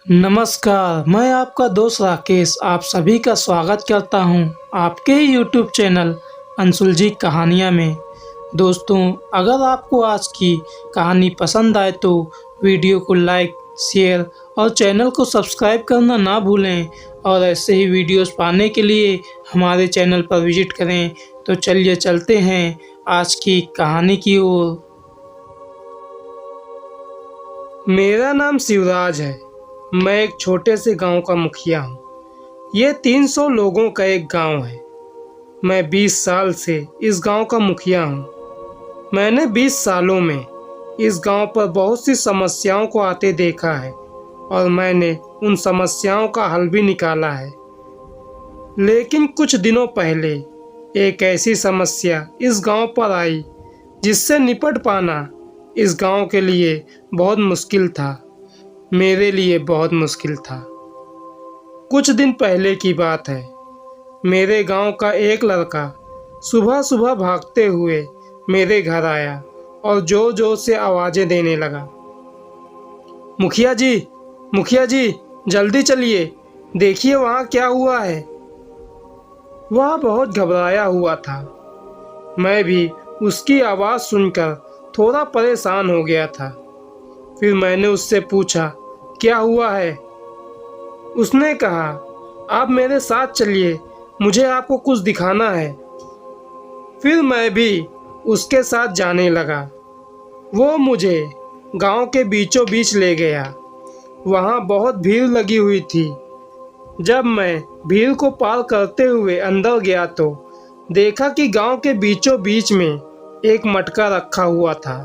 नमस्कार, मैं आपका दोस्त राकेश आप सभी का स्वागत करता हूं आपके यूट्यूब चैनल अनसुलझी कहानियां में। दोस्तों, अगर आपको आज की कहानी पसंद आए तो वीडियो को लाइक, शेयर और चैनल को सब्सक्राइब करना ना भूलें और ऐसे ही वीडियोस पाने के लिए हमारे चैनल पर विजिट करें। तो चलिए चलते हैं आज की कहानी की ओर। मेरा नाम शिवराज है। मैं एक छोटे से गांव का मुखिया हूँ। ये 300 लोगों का एक गांव है। मैं 20 साल से इस गांव का मुखिया हूँ। मैंने 20 सालों में इस गांव पर बहुत सी समस्याओं को आते देखा है और मैंने उन समस्याओं का हल भी निकाला है। लेकिन कुछ दिनों पहले एक ऐसी समस्या इस गांव पर आई जिससे निपट पाना इस गांव के लिए बहुत मुश्किल था। मेरे लिए बहुत मुश्किल था। कुछ दिन पहले की बात है। मेरे गांव का एक लड़का सुबह सुबह भागते हुए मेरे घर आया और जोर जोर से आवाज़ें देने लगा। मुखिया जी, जल्दी चलिए, देखिए वहाँ क्या हुआ है। वह बहुत घबराया हुआ था। मैं भी उसकी आवाज़ सुनकर थोड़ा परेशान हो गया था। फिर मैंने उससे पूछा, क्या हुआ है? उसने कहा, आप मेरे साथ चलिए, मुझे आपको कुछ दिखाना है। फिर मैं भी उसके साथ जाने लगा। वो मुझे गांव के बीचों बीच ले गया। वहाँ बहुत भीड़ लगी हुई थी। जब मैं भीड़ को पार करते हुए अंदर गया तो देखा कि गांव के बीचों बीच में एक मटका रखा हुआ था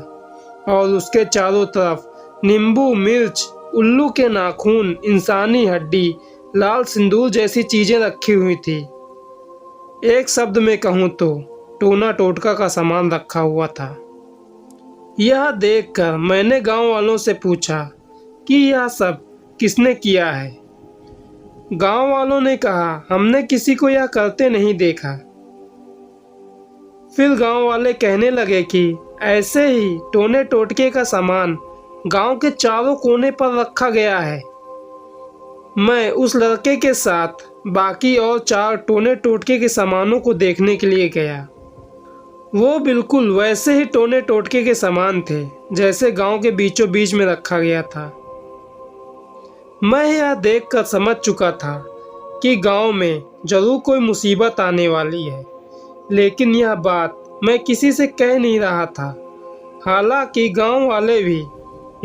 और उसके चारों तरफ नींबू, मिर्च, उल्लू के नाखून, इंसानी हड्डी, लाल सिंदूर जैसी चीजें रखी हुई थी। एक शब्द में कहूँ तो टोना टोटका का सामान रखा हुआ था। यह देखकर मैंने गांव वालों से पूछा कि यह सब किसने किया है। गांव वालों ने कहा, हमने किसी को यह करते नहीं देखा। फिर गांव वाले कहने लगे कि ऐसे ही टोने टोटके का सामान गांव के चारों कोने पर रखा गया है। मैं उस लड़के के साथ बाकी और 4 टोने टोटके के सामानों को देखने के लिए गया। वो बिल्कुल वैसे ही टोने टोटके के सामान थे जैसे गांव के बीचों बीच में रखा गया था। मैं यह देखकर समझ चुका था कि गांव में जरूर कोई मुसीबत आने वाली है, लेकिन यह बात मैं किसी से कह नहीं रहा था। हालांकि गांव वाले भी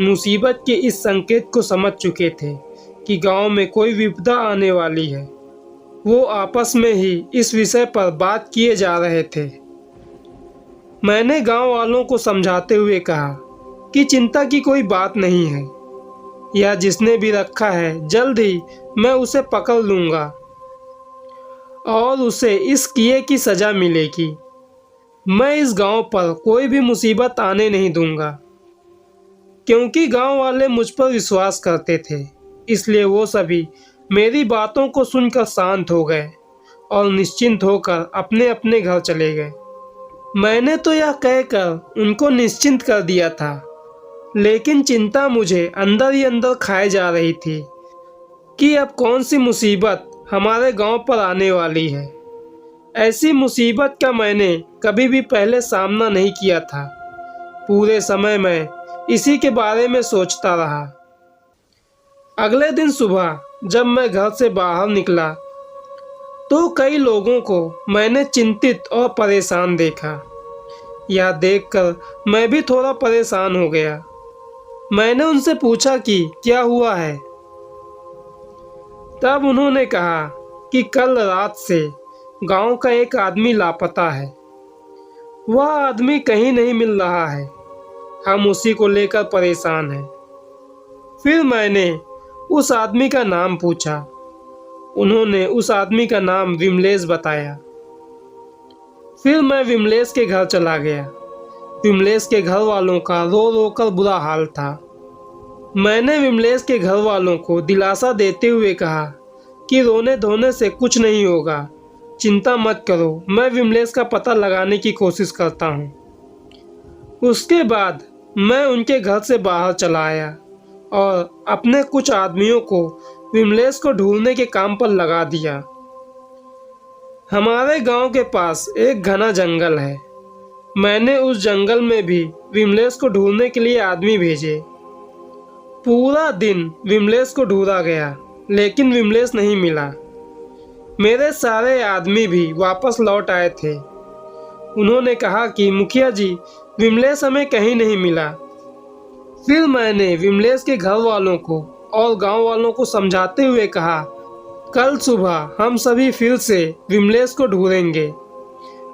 मुसीबत के इस संकेत को समझ चुके थे कि गांव में कोई विपदा आने वाली है। वो आपस में ही इस विषय पर बात किए जा रहे थे। मैंने गांव वालों को समझाते हुए कहा कि चिंता की कोई बात नहीं है। यह जिसने भी रखा है जल्द ही मैं उसे पकड़ लूँगा और उसे इस किए की सज़ा मिलेगी। मैं इस गांव पर कोई भी मुसीबत आने नहीं दूंगा। क्योंकि गांव वाले मुझ पर विश्वास करते थे, इसलिए वो सभी मेरी बातों को सुनकर शांत हो गए और निश्चिंत होकर अपने अपने घर चले गए। मैंने तो यह कहकर उनको निश्चिंत कर दिया था, लेकिन चिंता मुझे अंदर ही अंदर खाए जा रही थी कि अब कौन सी मुसीबत हमारे गांव पर आने वाली है। ऐसी मुसीबत का मैंने कभी भी पहले सामना नहीं किया था। पूरे समय मैं इसी के बारे में सोचता रहा। अगले दिन सुबह जब मैं घर से बाहर निकला तो कई लोगों को मैंने चिंतित और परेशान देखा। यह देखकर मैं भी थोड़ा परेशान हो गया। मैंने उनसे पूछा कि क्या हुआ है। तब उन्होंने कहा कि कल रात से गांव का एक आदमी लापता है। वह आदमी कहीं नहीं मिल रहा है। हम उसी को लेकर परेशान हैं। फिर मैंने उस आदमी का नाम पूछा। उन्होंने उस आदमी का नाम विमलेश बताया। फिर मैं विमलेश के घर चला गया। विमलेश के घर वालों का रो रो कर बुरा हाल था। मैंने विमलेश के घर वालों को दिलासा देते हुए कहा कि रोने धोने से कुछ नहीं होगा, चिंता मत करो, मैं विमलेश का पता लगाने की कोशिश करता हूँ। उसके बाद मैं उनके घर से बाहर चला आया और अपने कुछ आदमियों को विमलेश को ढूंढने के काम पर लगा दिया। हमारे गांव के पास एक घना जंगल है। मैंने उस जंगल में भी विमलेश को ढूंढने के लिए आदमी भेजे। पूरा दिन विमलेश को ढूंढा गया, लेकिन विमलेश नहीं मिला। मेरे सारे आदमी भी वापस लौट आए थे। उन्होंने कहा कि मुखिया जी, विमलेश हमें कहीं नहीं मिला। फिर मैंने विमलेश के घर वालों को और गांव वालों को समझाते हुए कहा, कल सुबह हम सभी फिर से विमलेश को ढूंढेंगे।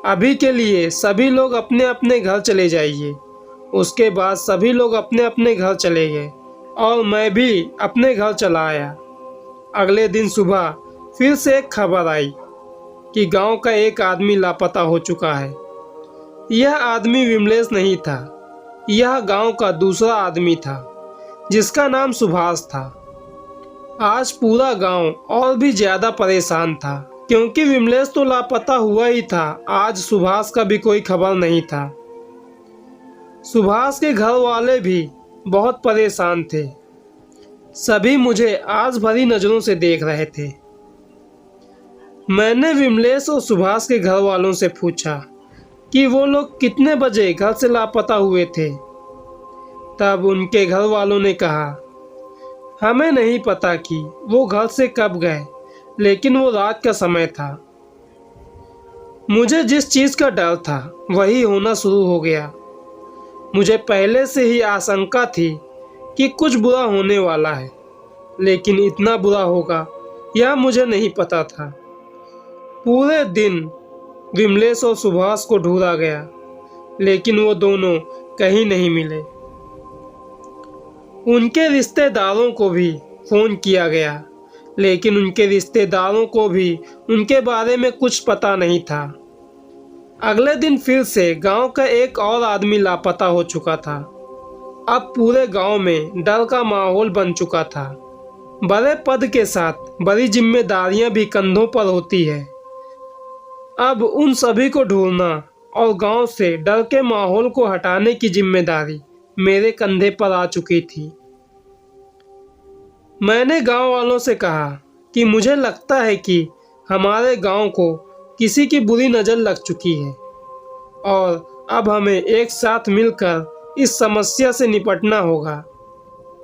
अभी के लिए सभी लोग अपने अपने घर चले जाइए। उसके बाद सभी लोग अपने अपने घर चले गए और मैं भी अपने घर चला आया। अगले दिन सुबह फिर से एक खबर आई कि गांव का एक आदमी लापता हो चुका है। यह आदमी विमलेश नहीं था, यह गांव का दूसरा आदमी था जिसका नाम सुभाष था। आज पूरा गांव और भी ज्यादा परेशान था, क्योंकि विमलेश तो लापता हुआ ही था। आज सुभाष का भी कोई खबर नहीं था। सुभाष के घर वाले भी बहुत परेशान थे। सभी मुझे आज भरी नजरों से देख रहे थे। मैंने विमलेश और सुभाष के घर वालों से पूछा कि वो लोग कितने बजे घर से लापता हुए थे। तब उनके घर वालों ने कहा, हमें नहीं पता कि वो घर से कब गए, लेकिन वो रात का समय था। मुझे जिस चीज़ का डर था वही होना शुरू हो गया। मुझे पहले से ही आशंका थी कि कुछ बुरा होने वाला है, लेकिन इतना बुरा होगा यह मुझे नहीं पता था। पूरे दिन विमलेश और सुभाष को ढूंढा गया, लेकिन वो दोनों कहीं नहीं मिले। उनके रिश्तेदारों को भी फ़ोन किया गया, लेकिन उनके रिश्तेदारों को भी उनके बारे में कुछ पता नहीं था। अगले दिन फिर से गांव का एक और आदमी लापता हो चुका था। अब पूरे गांव में डर का माहौल बन चुका था। बड़े पद के साथ बड़ी जिम्मेदारियां भी कंधों पर होती है। अब उन सभी को ढूंढना और गांव से डर के माहौल को हटाने की जिम्मेदारी मेरे कंधे पर आ चुकी थी। मैंने गांव वालों से कहा कि मुझे लगता है कि हमारे गांव को किसी की बुरी नज़र लग चुकी है और अब हमें एक साथ मिलकर इस समस्या से निपटना होगा।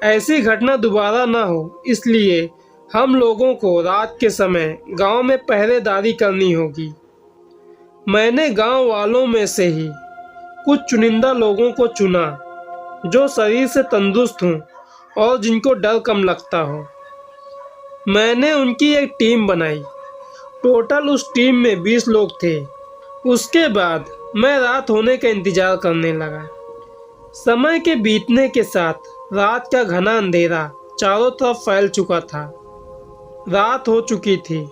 ऐसी घटना दोबारा ना हो, इसलिए हम लोगों को रात के समय गांव में पहरेदारी करनी होगी। मैंने गांव वालों में से ही कुछ चुनिंदा लोगों को चुना जो शरीर से तंदुरुस्त हों और जिनको डर कम लगता हो। मैंने उनकी एक टीम बनाई। टोटल उस टीम में 20 लोग थे। उसके बाद मैं रात होने का इंतजार करने लगा। समय के बीतने के साथ रात का घना अंधेरा चारों तरफ फैल चुका था। रात हो चुकी थी।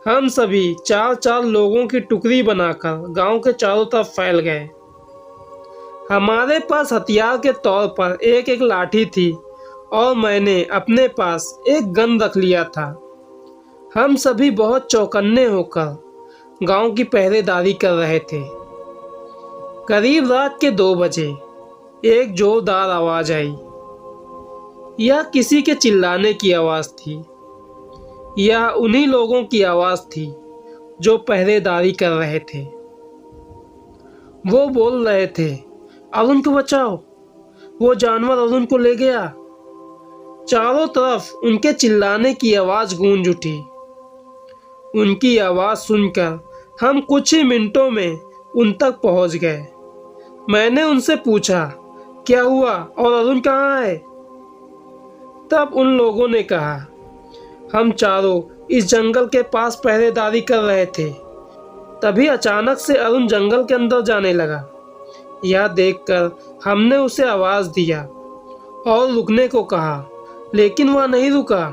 हम सभी 4-4 लोगों की टुकड़ी बनाकर गांव के चारों तरफ फैल गए। हमारे पास हथियार के तौर पर एक एक लाठी थी और मैंने अपने पास एक गन रख लिया था। हम सभी बहुत चौकन्ने होकर गांव की पहरेदारी कर रहे थे। करीब रात के 2 बजे एक जोरदार आवाज आई। यह किसी के चिल्लाने की आवाज़ थी। यह उन्हीं लोगों की आवाज़ थी जो पहरेदारी कर रहे थे। वो बोल रहे थे, अरुण को बचाओ, वो जानवर अरुण को ले गया। चारों तरफ उनके चिल्लाने की आवाज़ गूंज उठी। उनकी आवाज़ सुनकर हम कुछ ही मिनटों में उन तक पहुंच गए। मैंने उनसे पूछा, क्या हुआ और अरुण कहाँ है? तब उन लोगों ने कहा, हम चारों इस जंगल के पास पहरेदारी कर रहे थे। तभी अचानक से अरुण जंगल के अंदर जाने लगा। यह देखकर हमने उसे आवाज़ दिया और रुकने को कहा, लेकिन वह नहीं रुका।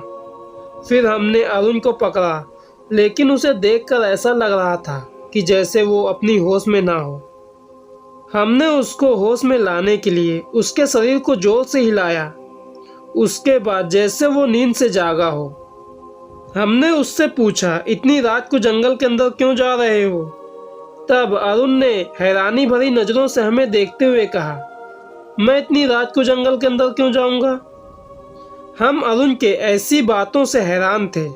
फिर हमने अरुण को पकड़ा, लेकिन उसे देखकर ऐसा लग रहा था कि जैसे वो अपनी होश में ना हो। हमने उसको होश में लाने के लिए उसके शरीर को जोर से हिलाया। उसके बाद जैसे वो नींद से जागा हो, हमने उससे पूछा, इतनी रात को जंगल के अंदर क्यों जा रहे हो? तब अरुण ने हैरानी भरी नज़रों से हमें देखते हुए कहा, मैं इतनी रात को जंगल के अंदर क्यों जाऊंगा? हम अरुण के ऐसी बातों से हैरान थे।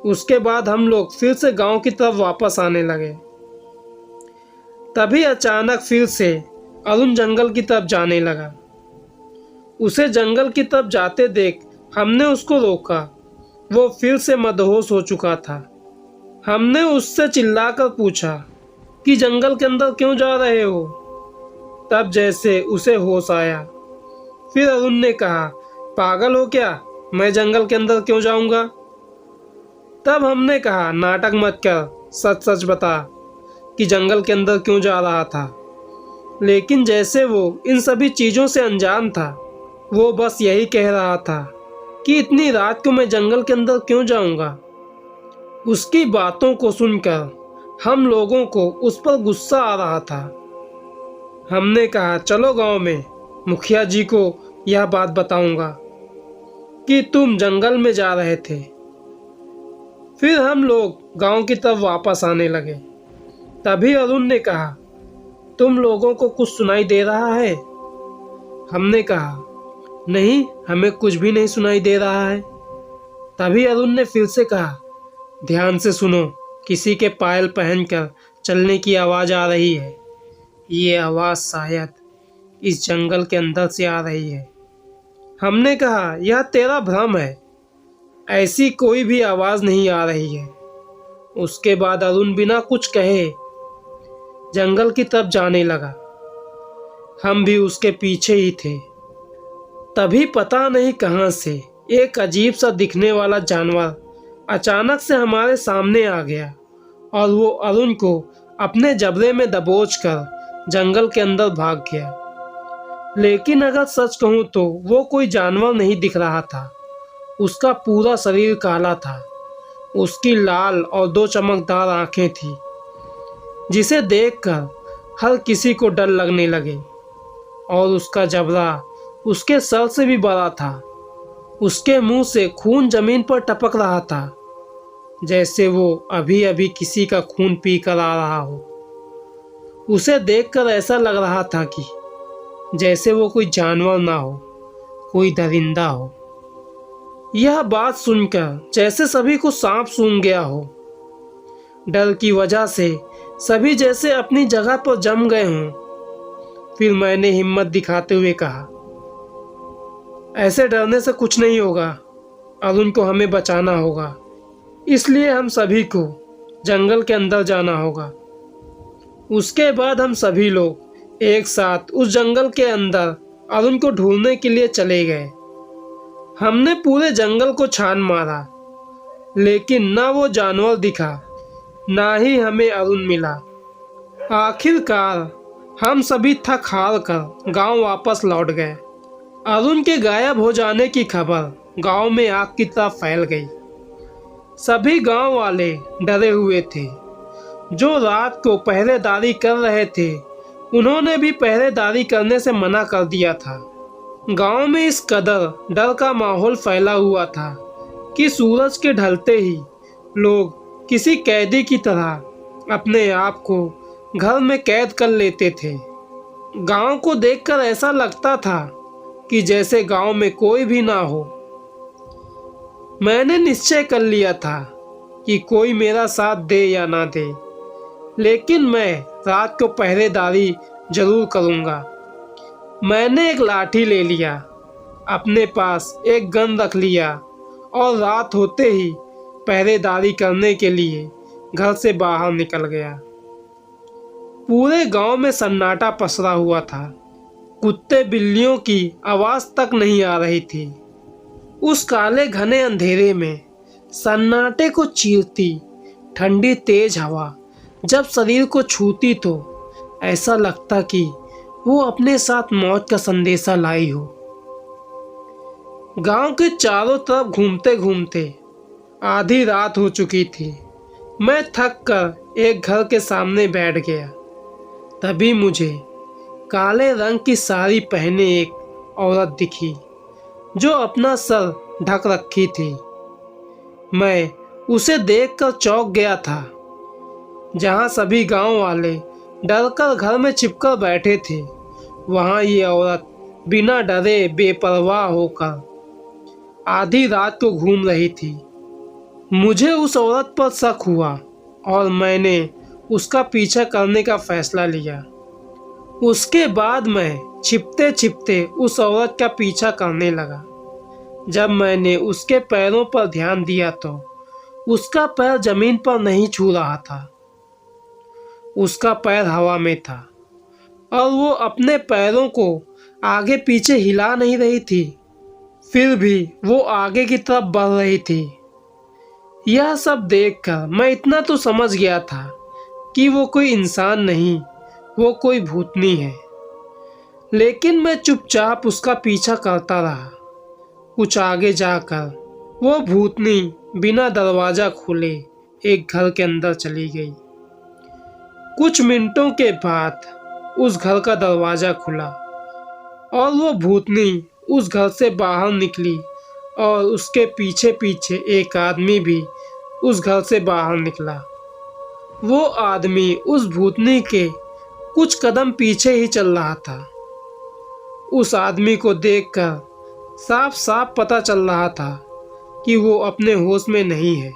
उसके बाद हम लोग फिर से गांव की तरफ वापस आने लगे। तभी अचानक फिर से अरुण जंगल की तरफ जाने लगा। उसे जंगल की तरफ जाते देख हमने उसको रोका। वो फिर से मदहोश हो चुका था। हमने उससे चिल्लाकर पूछा कि जंगल के अंदर क्यों जा रहे हो? तब जैसे उसे होश आया। फिर अरुण ने कहा, पागल हो क्या? मैं जंगल के अंदर क्यों जाऊंगा? तब हमने कहा, नाटक मत कर, सच सच बता कि जंगल के अंदर क्यों जा रहा था। लेकिन जैसे वो इन सभी चीज़ों से अनजान था, वो बस यही कह रहा था कि इतनी रात को मैं जंगल के अंदर क्यों जाऊंगा। उसकी बातों को सुनकर हम लोगों को उस पर गुस्सा आ रहा था। हमने कहा, चलो गांव में मुखिया जी को यह बात बताऊंगा कि तुम जंगल में जा रहे थे। फिर हम लोग गांव की तरफ वापस आने लगे। तभी अरुण ने कहा, तुम लोगों को कुछ सुनाई दे रहा है? हमने कहा, नहीं, हमें कुछ भी नहीं सुनाई दे रहा है। तभी अरुण ने फिर से कहा, ध्यान से सुनो, किसी के पायल पहनकर चलने की आवाज़ आ रही है। ये आवाज़ शायद इस जंगल के अंदर से आ रही है। हमने कहा, यह तेरा भ्रम है, ऐसी कोई भी आवाज़ नहीं आ रही है। उसके बाद अरुण बिना कुछ कहे जंगल की तरफ जाने लगा। हम भी उसके पीछे ही थे। तभी पता नहीं कहां से एक अजीब सा दिखने वाला जानवर अचानक से हमारे सामने आ गया और वो अरुण को अपने जबड़े में दबोचकर जंगल के अंदर भाग गया। लेकिन अगर सच कहूं तो वो कोई जानवर नहीं दिख रहा था। उसका पूरा शरीर काला था। उसकी लाल और 2 चमकदार आंखें थीं, जिसे देखकर हर किसी को डर लगने लगे। और उसका जबड़ा उसके सर से भी बड़ा था। उसके मुंह से खून जमीन पर टपक रहा था, जैसे वो अभी अभी किसी का खून पी कर आ रहा हो। उसे देखकर ऐसा लग रहा था कि जैसे वो कोई जानवर ना हो, कोई दरिंदा हो। यह बात सुनकर जैसे सभी को सांप सूंघ गया हो। डर की वजह से सभी जैसे अपनी जगह पर जम गए हों। फिर मैंने हिम्मत दिखाते हुए कहा, ऐसे डरने से कुछ नहीं होगा। अरुण को हमें बचाना होगा, इसलिए हम सभी को जंगल के अंदर जाना होगा। उसके बाद हम सभी लोग एक साथ उस जंगल के अंदर अरुण को ढूंढने के लिए चले गए। हमने पूरे जंगल को छान मारा, लेकिन ना वो जानवर दिखा, ना ही हमें अरुण मिला। आखिरकार हम सभी थक हार कर गांव वापस लौट गए। अरुण के गायब हो जाने की खबर गांव में आग की तरह फैल गई। सभी गांव वाले डरे हुए थे। जो रात को पहरेदारी कर रहे थे, उन्होंने भी पहरेदारी करने से मना कर दिया था। गांव में इस कदर डर का माहौल फैला हुआ था कि सूरज के ढलते ही लोग किसी कैदी की तरह अपने आप को घर में कैद कर लेते थे। गांव को देखकर ऐसा लगता था कि जैसे गांव में कोई भी ना हो। मैंने निश्चय कर लिया था कि कोई मेरा साथ दे या ना दे, लेकिन मैं रात को पहरेदारी जरूर करूँगा। मैंने एक लाठी ले लिया, अपने पास एक गन रख लिया और रात होते ही पहरेदारी करने के लिए घर से बाहर निकल गया। पूरे गांव में सन्नाटा पसरा हुआ था। कुत्ते बिल्लियों की आवाज़ तक नहीं आ रही थी। उस काले घने अंधेरे में सन्नाटे को चीरती ठंडी तेज हवा जब शरीर को छूती तो ऐसा लगता कि वो अपने साथ मौत का संदेशा लाई हो। गांव के चारों तरफ घूमते घूमते आधी रात हो चुकी थी। मैं थक कर एक घर के सामने बैठ गया। तभी मुझे काले रंग की साड़ी पहने एक औरत दिखी, जो अपना सर ढक रखी थी। मैं उसे देखकर चौंक गया था। जहाँ सभी गांव वाले डरकर घर में छिपकर बैठे थे, वहाँ ये औरत बिना डरे बेपरवाह होकर आधी रात को घूम रही थी। मुझे उस औरत पर शक हुआ और मैंने उसका पीछा करने का फैसला लिया। उसके बाद मैं छिपते छिपते उस औरत का पीछा करने लगा। जब मैंने उसके पैरों पर ध्यान दिया तो उसका पैर जमीन पर नहीं छू रहा था। उसका पैर हवा में था और वो अपने पैरों को आगे पीछे हिला नहीं रही थी। फिर भी वो आगे की तरफ बढ़ रही थी। यह सब देखकर मैं इतना तो समझ गया था कि वो कोई इंसान नहीं, वो कोई भूतनी है। लेकिन मैं चुपचाप उसका पीछा करता रहा। कुछ आगे जाकर वो भूतनी बिना दरवाज़ा खोले एक घर के अंदर चली गई। कुछ मिनटों के बाद उस घर का दरवाज़ा खुला और वो भूतनी उस घर से बाहर निकली और उसके पीछे पीछे एक आदमी भी उस घर से बाहर निकला। वो आदमी उस भूतनी के कुछ कदम पीछे ही चल रहा था। उस आदमी को देखकर साफ साफ पता चल रहा था कि वो अपने होश में नहीं है,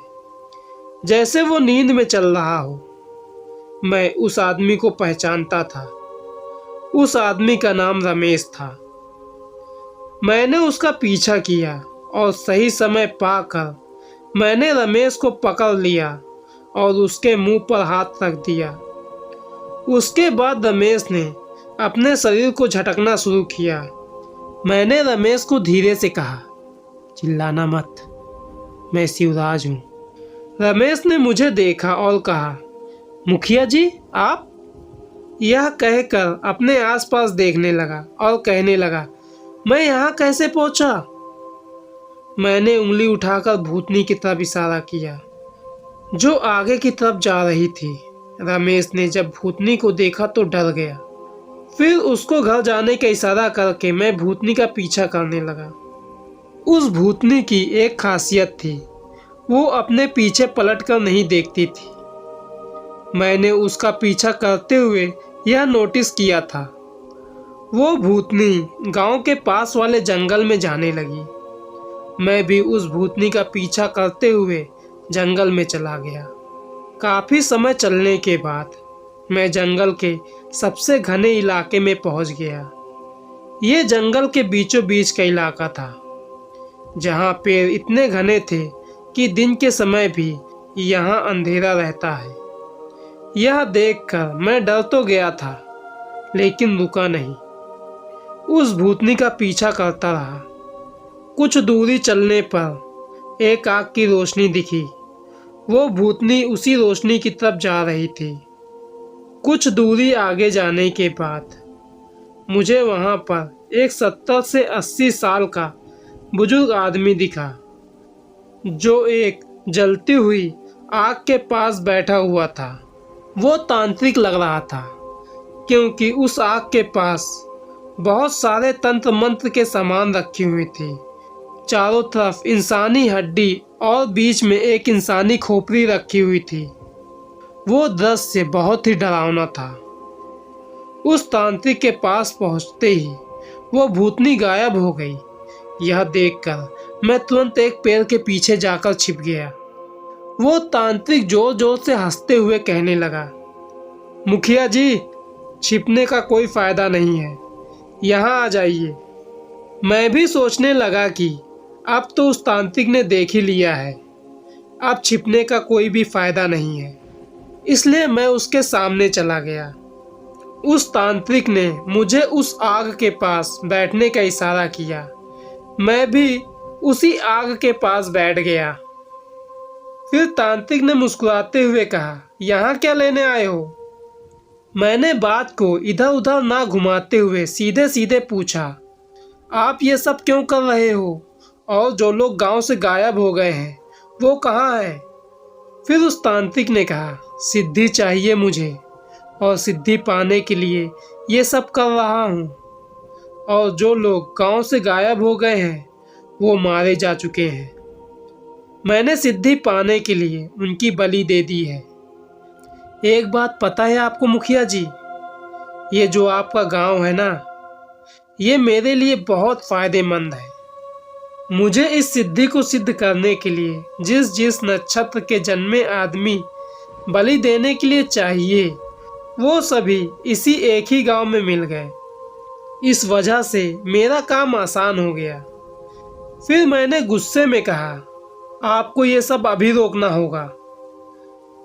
जैसे वो नींद में चल रहा हो। मैं उस आदमी को पहचानता था। उस आदमी का नाम रमेश था। मैंने उसका पीछा किया और सही समय पाकर मैंने रमेश को पकड़ लिया और उसके मुंह पर हाथ रख दिया। उसके बाद रमेश ने अपने शरीर को झटकना शुरू किया। मैंने रमेश को धीरे से कहा, चिल्लाना मत, मैं शिवराज हूँ। रमेश ने मुझे देखा और कहा, मुखिया जी आप? यह कहकर अपने आसपास देखने लगा और कहने लगा, मैं यहाँ कैसे पहुँचा? मैंने उंगली उठाकर भूतनी की तरफ इशारा किया जो आगे की तरफ जा रही थी। रमेश ने जब भूतनी को देखा तो डर गया। फिर उसको घर जाने का इशारा करके मैं भूतनी का पीछा करने लगा। उस भूतनी की एक खासियत थी, वो अपने पीछे पलटकर नहीं देखती थी। मैंने उसका पीछा करते हुए यह नोटिस किया था। वो भूतनी गांव के पास वाले जंगल में जाने लगी। मैं भी उस भूतनी का पीछा करते हुए जंगल में चला गया। काफ़ी समय चलने के बाद मैं जंगल के सबसे घने इलाके में पहुंच गया। ये जंगल के बीचों बीच का इलाका था, जहां पेड़ इतने घने थे कि दिन के समय भी यहां अंधेरा रहता है। यह देखकर मैं डर तो गया था, लेकिन रुका नहीं। उस भूतनी का पीछा करता रहा। कुछ दूरी चलने पर एक आग की रोशनी दिखी। वो भूतनी उसी रोशनी की तरफ जा रही थी। कुछ दूरी आगे जाने के बाद मुझे वहाँ पर एक 70 से 80 साल का बुजुर्ग आदमी दिखा, जो एक जलती हुई आग के पास बैठा हुआ था। वो तांत्रिक लग रहा था, क्योंकि उस आग के पास बहुत सारे तंत्र मंत्र के सामान रखी हुई थी। चारों तरफ इंसानी हड्डी और बीच में एक इंसानी खोपड़ी रखी हुई थी। वो दृश्य बहुत ही डरावना था। उस तांत्रिक के पास पहुंचते ही वो भूतनी गायब हो गई। यह देखकर मैं तुरंत एक पेड़ के पीछे जाकर छिप गया। वो तांत्रिक जोर जोर से हंसते हुए कहने लगा, मुखिया जी, छिपने का कोई फायदा नहीं है, यहाँ आ जाइए। मैं भी सोचने लगा कि अब तो उस तांत्रिक ने देख ही लिया है, अब छिपने का कोई भी फायदा नहीं है। इसलिए मैं उसके सामने चला गया। उस तांत्रिक ने मुझे उस आग के पास बैठने का इशारा किया। मैं भी उसी आग के पास बैठ गया। फिर तांत्रिक ने मुस्कुराते हुए कहा, यहाँ क्या लेने आए हो? मैंने बात को इधर उधर ना घुमाते हुए सीधे सीधे पूछा, आप ये सब क्यों कर रहे हो? और जो लोग गांव से गायब हो गए हैं वो कहाँ हैं? फिर उस तांत्रिक ने कहा, सिद्धि चाहिए मुझे और सिद्धि पाने के लिए ये सब कर रहा हूँ। और जो लोग गांव से गायब हो गए हैं वो मारे जा चुके हैं। मैंने सिद्धि पाने के लिए उनकी बलि दे दी है। एक बात पता है आपको मुखिया जी, ये जो आपका गांव है ना, ये मेरे लिए बहुत फ़ायदेमंद है। मुझे इस सिद्धि को सिद्ध करने के लिए जिस जिस नक्षत्र के जन्मे आदमी बलि देने के लिए चाहिए वो सभी इसी एक ही गांव में मिल गए। इस वजह से मेरा काम आसान हो गया। फिर मैंने गुस्से में कहा, आपको ये सब अभी रोकना होगा।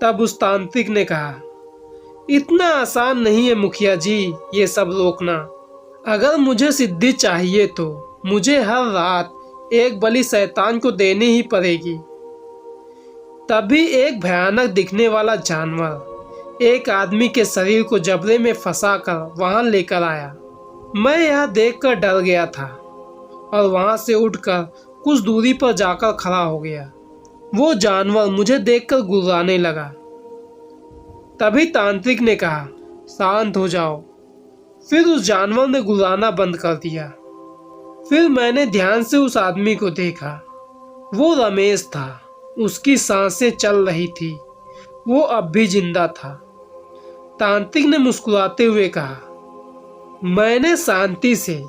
तब उस तांत्रिक ने कहा, इतना आसान नहीं है मुखिया जी ये सब रोकना। अगर मुझे सिद्धि चाहिए तो मुझे हर रात एक बलि शैतान को देनी ही पड़ेगी। तभी एक भयानक दिखने वाला जानवर एक आदमी के शरीर को जबड़े में फंसाकर वहां लेकर आया। मैं यह देखकर डर गया था और वहां से उठकर कुछ दूरी पर जाकर खड़ा हो गया। वो जानवर मुझे देखकर गुर्राने लगा। तभी तांत्रिक ने कहा, शांत हो जाओ। फिर उस जानवर ने गुर्राना बंद कर दिया। फिर मैंने ध्यान से उस आदमी को देखा। वो रमेश था। उसकी सांसें चल रही थी। वो अब भी जिंदा था। तांत्रिक ने मुस्कुराते हुए कहा, मैंने शांति से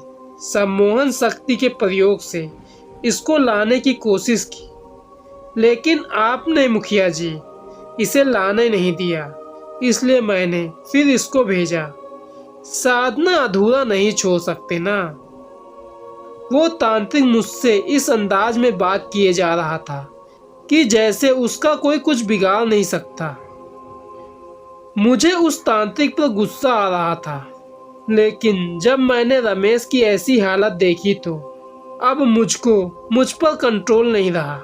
सम्मोहन शक्ति के प्रयोग से इसको लाने की कोशिश की, लेकिन आपने मुखिया जी इसे लाने नहीं दिया, इसलिए मैंने फिर इसको भेजा। साधना अधूरा नहीं छोड़ सकते ना। वो तांत्रिक मुझसे इस अंदाज में बात किए जा रहा था कि जैसे उसका कोई कुछ बिगाड़ नहीं सकता। मुझे उस तांत्रिक पर गुस्सा आ रहा था, लेकिन जब मैंने रमेश की ऐसी हालत देखी तो अब मुझ पर कंट्रोल नहीं रहा।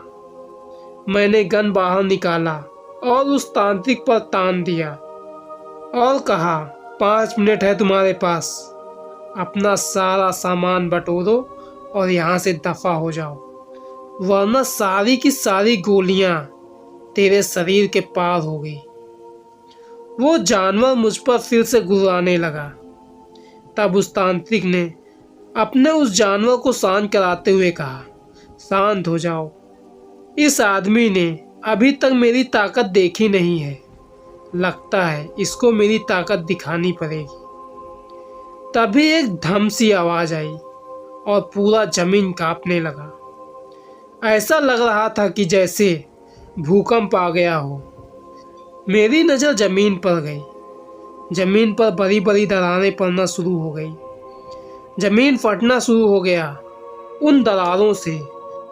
मैंने गन बाहर निकाला और उस तांत्रिक पर तान दिया और कहा, 5 मिनट है तुम्हारे पास। अपना सारा सामान बटोरो और यहाँ से दफा हो जाओ, वरना सारी की सारी गोलियां तेरे शरीर के पार हो गई। वो जानवर मुझ पर फिर से गुर्राने लगा। तब उस तांत्रिक ने अपने उस जानवर को शांत कराते हुए कहा, शांत हो जाओ। इस आदमी ने अभी तक मेरी ताकत देखी नहीं है। लगता है इसको मेरी ताकत दिखानी पड़ेगी। तभी एक धम सी आवाज आई और पूरा जमीन कांपने लगा। ऐसा लग रहा था कि जैसे भूकंप आ गया हो। मेरी नज़र जमीन पर गई। जमीन पर बड़ी बड़ी दरारें पड़ना शुरू हो गई। जमीन फटना शुरू हो गया। उन दरारों से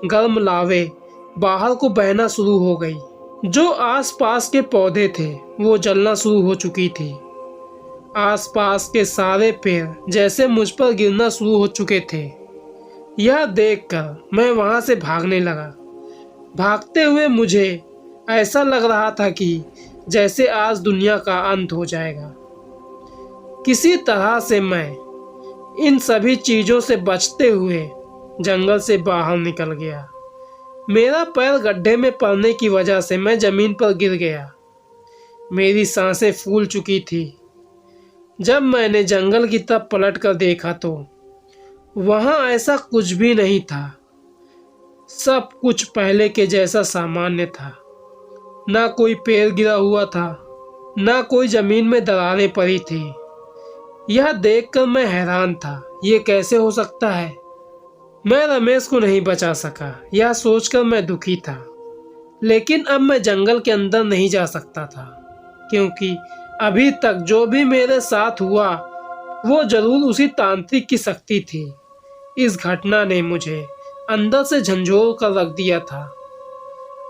गर्म लावे बाहर को बहना शुरू हो गई। जो आसपास के पौधे थे वो जलना शुरू हो चुकी थी। आसपास के सारे पेड़ जैसे मुझ पर गिरना शुरू हो चुके थे। यह देखकर मैं वहां से भागने लगा। भागते हुए मुझे ऐसा लग रहा था कि जैसे आज दुनिया का अंत हो जाएगा। किसी तरह से मैं इन सभी चीज़ों से बचते हुए जंगल से बाहर निकल गया। मेरा पैर गड्ढे में पड़ने की वजह से मैं ज़मीन पर गिर गया। मेरी सांसें फूल चुकी थी। जब मैंने जंगल की तरफ पलट कर देखा तो वहाँ ऐसा कुछ भी नहीं था। सब कुछ पहले के जैसा सामान्य था। ना कोई पेड़ गिरा हुआ था, ना कोई ज़मीन में दरारें पड़ी थी। यह देखकर मैं हैरान था, ये कैसे हो सकता है। मैं रमेश को नहीं बचा सका, यह सोचकर मैं दुखी था। लेकिन अब मैं जंगल के अंदर नहीं जा सकता था, क्योंकि अभी तक जो भी मेरे साथ हुआ वो जरूर उसी तांत्रिक की शक्ति थी। इस घटना ने मुझे अंदर से झंझोर कर रख दिया था।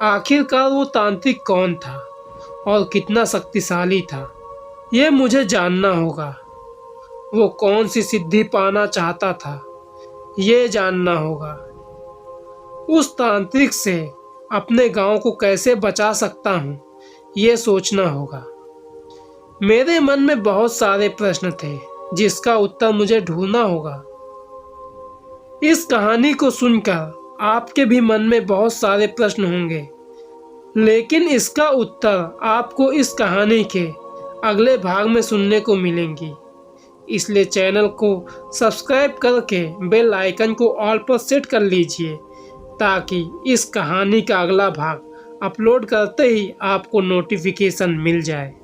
आखिरकार वो तांत्रिक कौन था और कितना शक्तिशाली था, ये मुझे जानना होगा। वो कौन सी सिद्धि पाना चाहता था, ये जानना होगा। उस तांत्रिक से अपने गांव को कैसे बचा सकता हूँ, ये सोचना होगा। मेरे मन में बहुत सारे प्रश्न थे जिसका उत्तर मुझे ढूंढना होगा। इस कहानी को सुनकर आपके भी मन में बहुत सारे प्रश्न होंगे, लेकिन इसका उत्तर आपको इस कहानी के अगले भाग में सुनने को मिलेंगी। इसलिए चैनल को सब्सक्राइब करके बेल आइकन को ऑल पर सेट कर लीजिए, ताकि इस कहानी का अगला भाग अपलोड करते ही आपको नोटिफिकेशन मिल जाए।